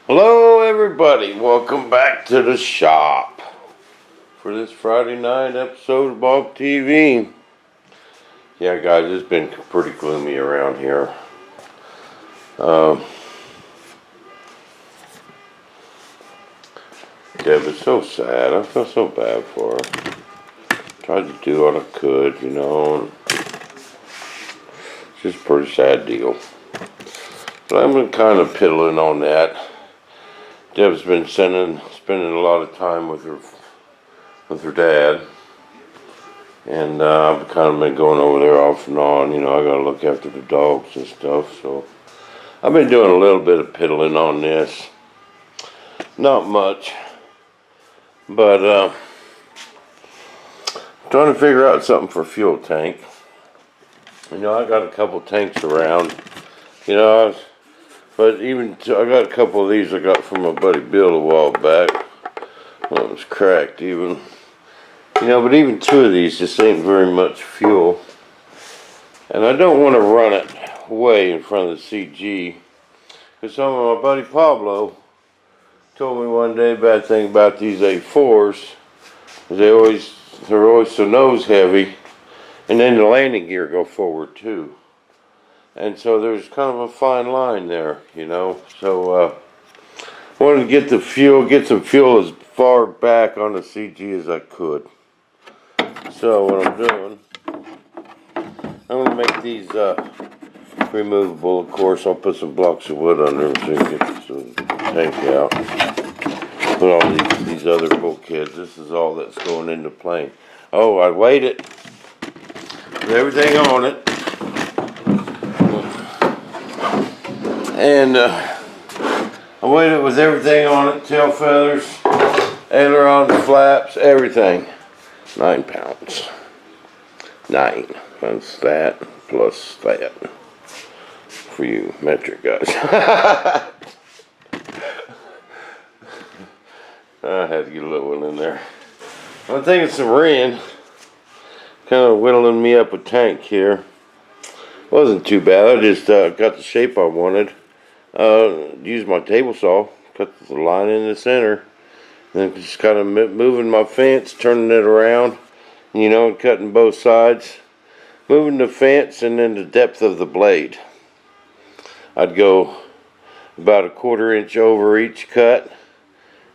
Hello everybody, welcome back to the shop for this Friday night episode of Bob TV. Yeah guys, it's been pretty gloomy around here. Deb is so sad, I feel so bad for her. Tried to do what I could, and it's just a pretty sad deal. But I've been kind of piddling on that. Deb's been spending a lot of time with her dad, and I've kind of been going over there off and on. I gotta look after the dogs and stuff, so I've been doing a little bit of piddling on this. Not much, but trying to figure out something for fuel tank. I got a couple tanks around, but I got a couple of these I got from my buddy Bill a while back. Well, it was cracked even. But even two of these just ain't very much fuel. And I don't want to run it way in front of the CG. Because some of my buddy Pablo told me one day, bad thing about these A4s is they're always so nose heavy. And then the landing gear go forward too. And so there's kind of a fine line there, So I wanted to get some fuel as far back on the CG as I could. So what I'm doing, I'm going to make these removable. Of course, I'll put some blocks of wood under them so you can get the tank out. Put all these other bulkheads. This is all that's going in the plane. Oh, I weighed it with everything on it. And I weighed it with everything on it, tail feathers, ailerons, flaps, everything. 9 pounds. 9. That's that plus that. For you metric guys. I had to get a little one in there. I'm thinking some rain. Kind of whittling me up a tank here. Wasn't too bad. I just got the shape I wanted. Used my table saw, cut the line in the center, then just kind of moving my fence, turning it around, and cutting both sides, moving the fence, and then the depth of the blade. I'd go about a 1/4 inch over each cut,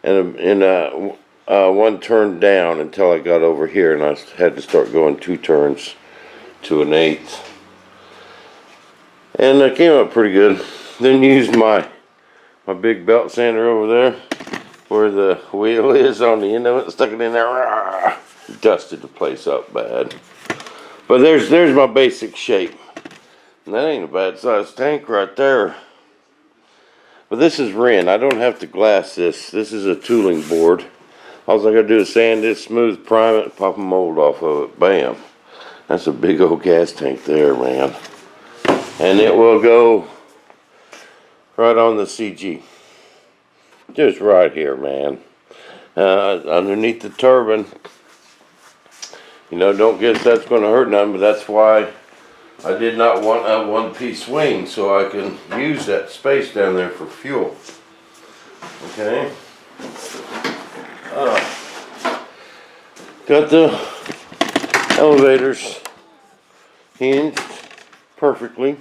and one turn down until I got over here, and I had to start going 2 turns to 1/8. And it came out pretty good. Then used my big belt sander over there where the wheel is on the end of it, stuck it in there, dusted the place up bad. But there's my basic shape. And that ain't a bad sized tank right there. But this is Ren. I don't have to glass this. This is a tooling board. All I gotta do is sand this smooth, prime it, and pop a mold off of it. Bam. That's a big old gas tank there, man. And it will go right on the CG. Just right here, man. Underneath the turbine. Don't guess that's going to hurt none, but that's why I did not want a one-piece wing, so I can use that space down there for fuel. Okay. Got the elevators hinged perfectly.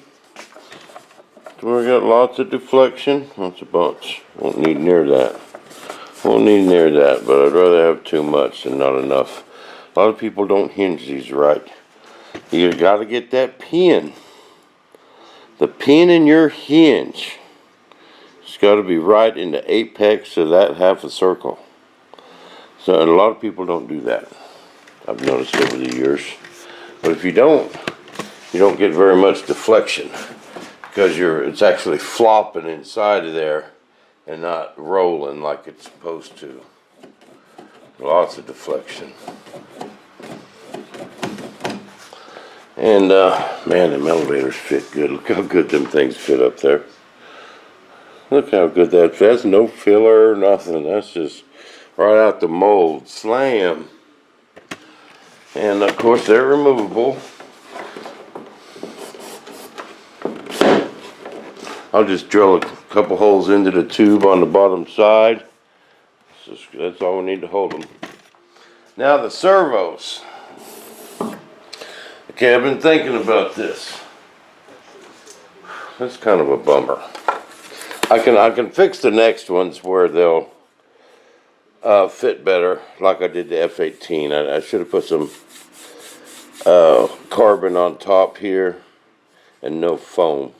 So we got lots of deflection. That's a bunch. Won't need near that. But I'd rather have too much than not enough. A lot of people don't hinge these right. You gotta get that pin. The pin in your hinge. It's gotta be right in the apex of that half a circle. So, and a lot of people don't do that. I've noticed over the years. But if you don't get very much deflection. Because it's actually flopping inside of there and not rolling like it's supposed to. Lots of deflection. And man, them elevators fit good. Look how good them things fit up there. Look how good that fits. No filler, nothing. That's just right out the mold. Slam. And of course they're removable. I'll just drill a couple holes into the tube on the bottom side. That's all we need to hold them. Now the servos. Okay, I've been thinking about this. That's kind of a bummer. I can fix the next ones where they'll fit better, like I did the F-18. I should have put some carbon on top here and no foam.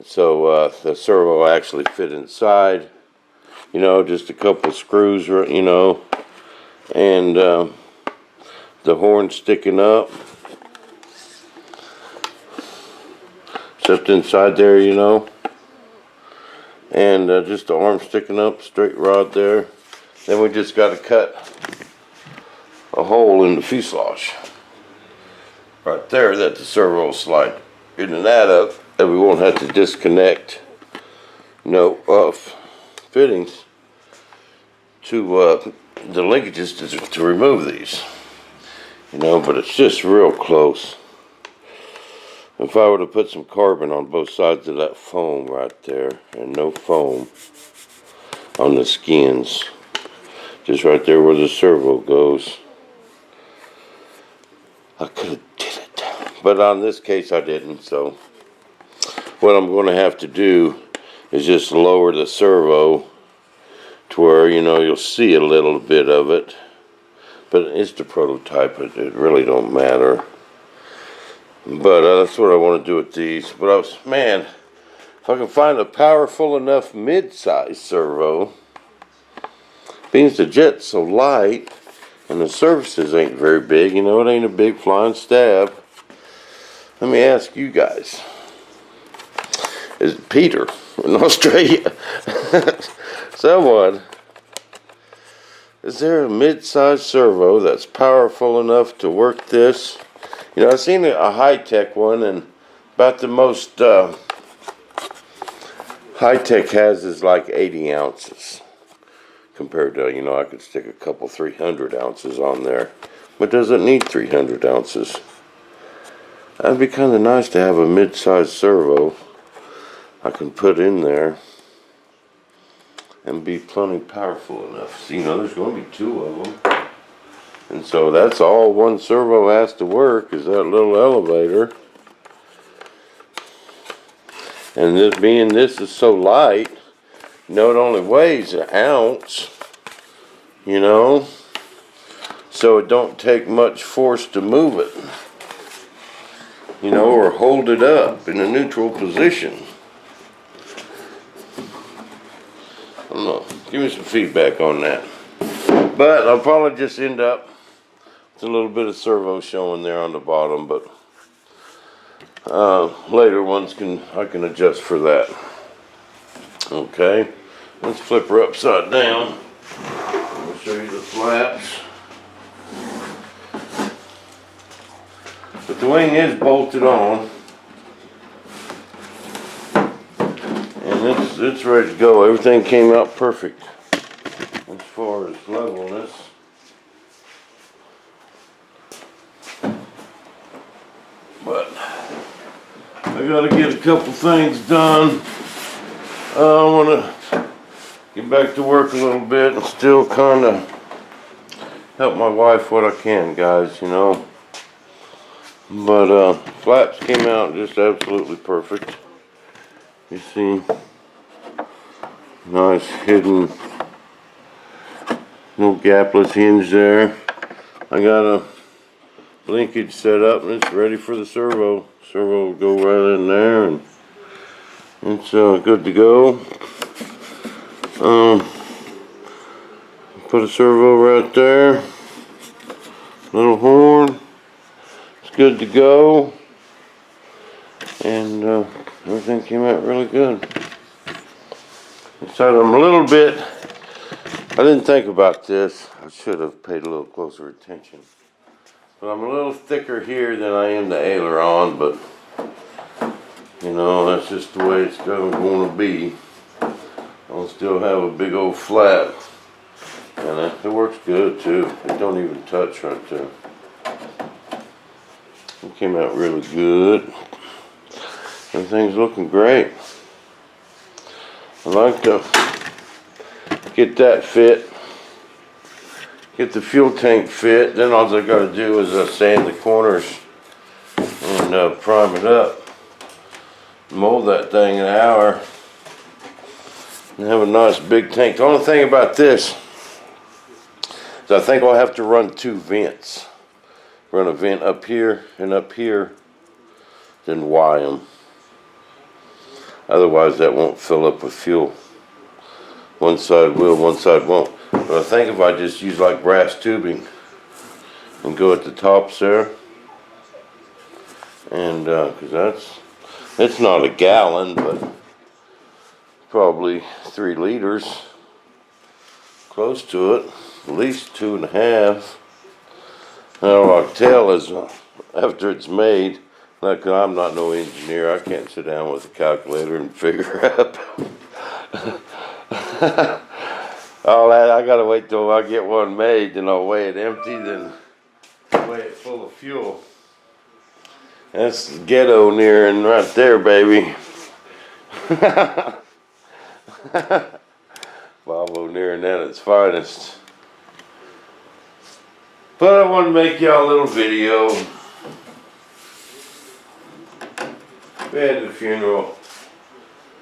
So the servo actually fit inside. You know, just a couple screws, you know, and the horn sticking up. Just inside there, you know. And just the arm sticking up, straight rod there. Then we just got to cut a hole in the fuselage. Right there, that the servo will slide in and out of, and we won't have to disconnect, you know, fittings to the linkages to remove these. You know, but it's just real close. If I were to put some carbon on both sides of that foam right there, and no foam on the skins, just right there where the servo goes, I could have did it. But on this case I didn't, so what I'm going to have to do is just lower the servo to where, you know, you'll see a little bit of it. But it's the prototype, it really don't matter. But that's what I want to do with these. But man, if I can find a powerful enough mid-size servo, being the jet's so light and the surfaces ain't very big, you know, it ain't a big flying stab. Let me ask you guys, is Peter in Australia? Someone, is there a mid-size servo that's powerful enough to work this? You know, I've seen a high-tech one, and about the most high-tech has is like 80 ounces. Compared to, you know, I could stick a couple 300 ounces on there. But does it need 300 ounces? That'd be kind of nice to have a mid-sized servo I can put in there and be plenty powerful enough. So, you know, there's going to be two of them. And so that's all one servo has to work, is that little elevator. And this is so light, you know, it only weighs an ounce, you know, so it don't take much force to move it, you know, or hold it up in a neutral position. I don't know, give me some feedback on that. But I'll probably just end up with a little bit of servo showing there on the bottom, but later ones I can adjust for that. Okay, let's flip her upside down. I'll show you the flaps. But the wing is bolted on, and it's ready to go. Everything came out perfect as far as levelness. But I gotta get a couple things done. I want to get back to work a little bit and still kind of help my wife what I can, guys, you know. But flaps came out just absolutely perfect. You see, nice hidden, no gapless hinge there. I got a linkage set up and it's ready for the servo. Servo will go right in there and it's good to go. Put a servo right there. Little horn. It's good to go. And everything came out really good. So I'm a little bit, I didn't think about this. I should have paid a little closer attention. But I'm a little thicker here than I am the aileron, but you know, that's just the way it's going to be. I'll still have a big old flap, and it works good too. It don't even touch right there. It came out really good. Everything's looking great. I like to get that fit, get the fuel tank fit. Then all I got to do is sand the corners and prime it up. Mold that thing in an hour and have a nice big tank. The only thing about this is I think I'll have to run 2 vents. Run a vent up here and up here, then Y them. Otherwise that won't fill up with fuel. One side will, one side won't. But I think if I just use like brass tubing and go at the tops there, and because it's not a gallon, but probably 3 liters, close to it, at least 2.5. Now I can tell is after it's made, like I'm not no engineer, I can't sit down with a calculator and figure out all that. I gotta wait till I get one made, then I'll weigh it empty, then weigh it full of fuel. That's ghetto near and right there, baby. Bob O'Near at its finest. But I want to make y'all a little video. We had the funeral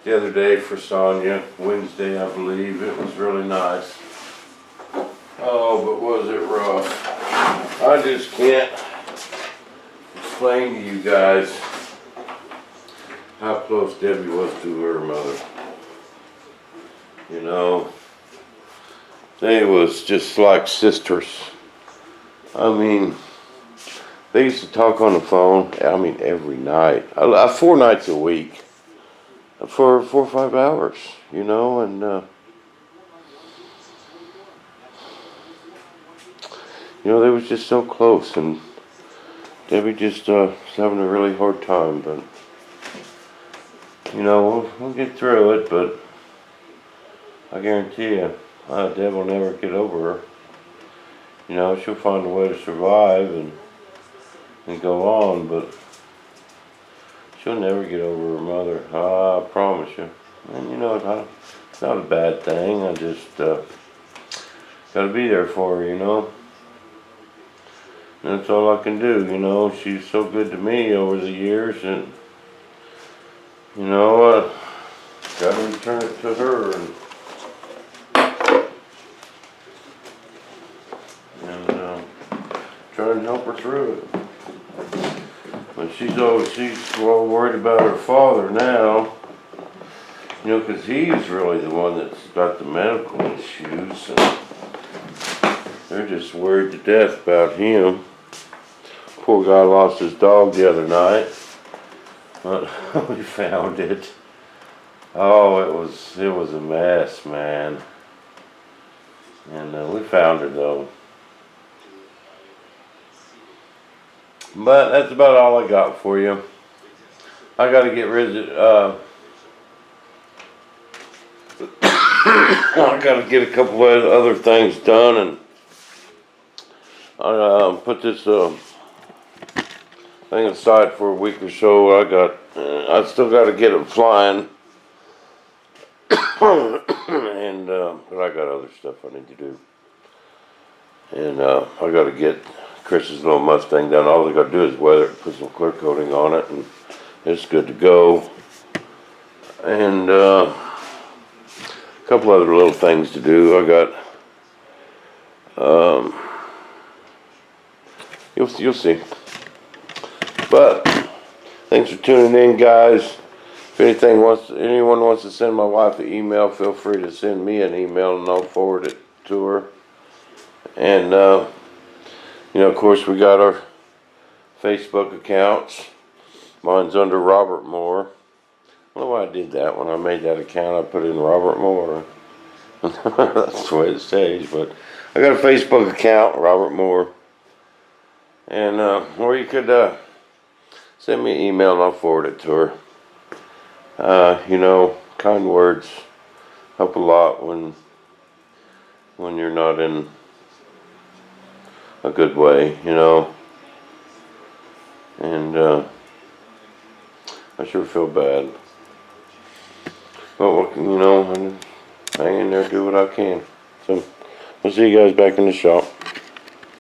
the other day for Sonia, Wednesday I believe. It was really nice. Oh, but was it rough. I just can't explain to you guys how close Debbie was to her mother. You know, they was just like sisters. I mean, they used to talk on the phone, I mean, every night. 4 nights a week. For 4 or 5 hours, you know, and, you know, they was just so close, and Debbie just was having a really hard time, but, you know, we'll get through it, but I guarantee you, Deb will never get over her. You know, she'll find a way to survive and go on, but she'll never get over her mother. I promise you. And you know, it's not a bad thing. I just gotta be there for her, you know. And that's all I can do, you know. She's so good to me over the years, and you know, gotta return it to her and try and help her through it. But she's all worried about her father now, you know, because he's really the one that's got the medical issues. And they're just worried to death about him. Poor guy lost his dog the other night, but we found it. Oh, it was a mess, man. And we found her though. But that's about all I got for you. I got to get rid of I got to get a couple of other things done, and I put this thing aside for a week or so. I still got to get it flying, and but I got other stuff I need to do, and I got to get Chris's little Mustang done. All I got to do is weather it, put some clear coating on it, and it's good to go. And a couple other little things to do. I got you'll see. But thanks for tuning in, guys. If anyone wants to send my wife an email, feel free to send me an email, and I'll forward it to her. And you know, of course, we got our Facebook accounts. Mine's under Robert Moore. I don't know why I did that. When I made that account, I put in Robert Moore. That's the way it stays. But I got a Facebook account, Robert Moore. And or you could send me an email and I'll forward it to her. You know, kind words help a lot when you're not in a good way, you know. And I sure feel bad. But, you know, hang in there, do what I can. So, we'll see you guys back in the shop.